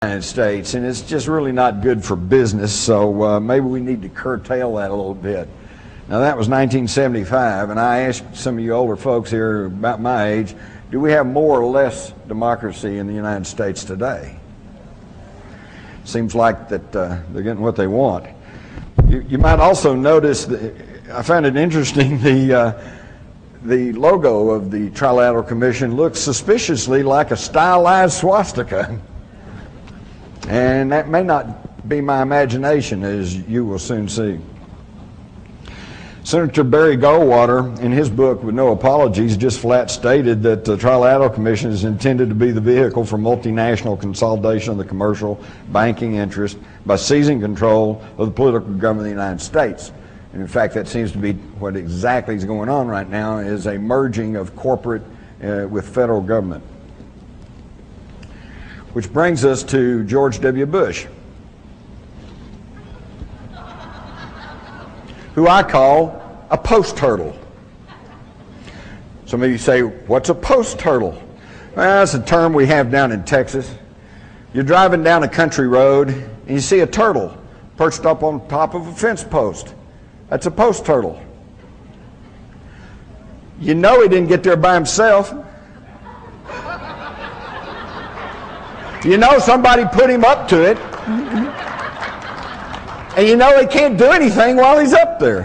United States, and it's just really not good for business, so maybe we need to curtail that a little bit. Now that was 1975, and I asked some of you older folks here about my age, do we have more or less democracy in the United States today? Seems like that they're getting what they want. You might also notice that I found it interesting, the logo of the Trilateral Commission looks suspiciously like a stylized swastika. And that may not be my imagination, as you will soon see. Senator Barry Goldwater, in his book, With No Apologies, just flat stated that the Trilateral Commission is intended to be the vehicle for multinational consolidation of the commercial banking interest by seizing control of the political government of the United States. And in fact, that seems to be what exactly is going on right now, is a merging of corporate with federal government. Which brings us to George W. Bush, who I call a post-turtle. Some of you say, what's a post-turtle? Well, that's a term we have down in Texas. You're driving down a country road and you see a turtle perched up on top of a fence post. That's a post-turtle. You know he didn't get there by himself. You know somebody put him up to it. And you know he can't do anything while he's up there.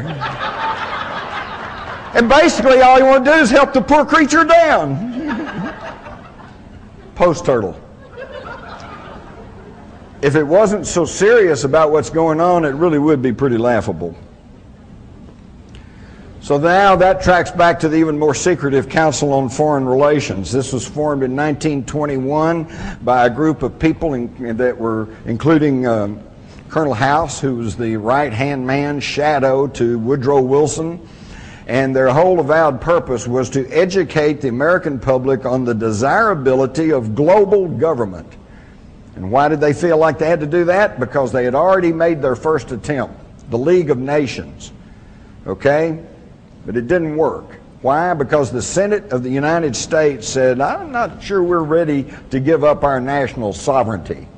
And basically all you want to do is help the poor creature down. Post-turtle. If it wasn't so serious about what's going on, it really would be pretty laughable. So now that tracks back to the even more secretive Council on Foreign Relations. This was formed in 1921 by a group of people that were including Colonel House, who was the right-hand man, shadow to Woodrow Wilson, and their whole avowed purpose was to educate the American public on the desirability of global government. And why did they feel like they had to do that? Because they had already made their first attempt, the League of Nations, okay? But it didn't work. Why? Because the Senate of the United States said, I'm not sure we're ready to give up our national sovereignty.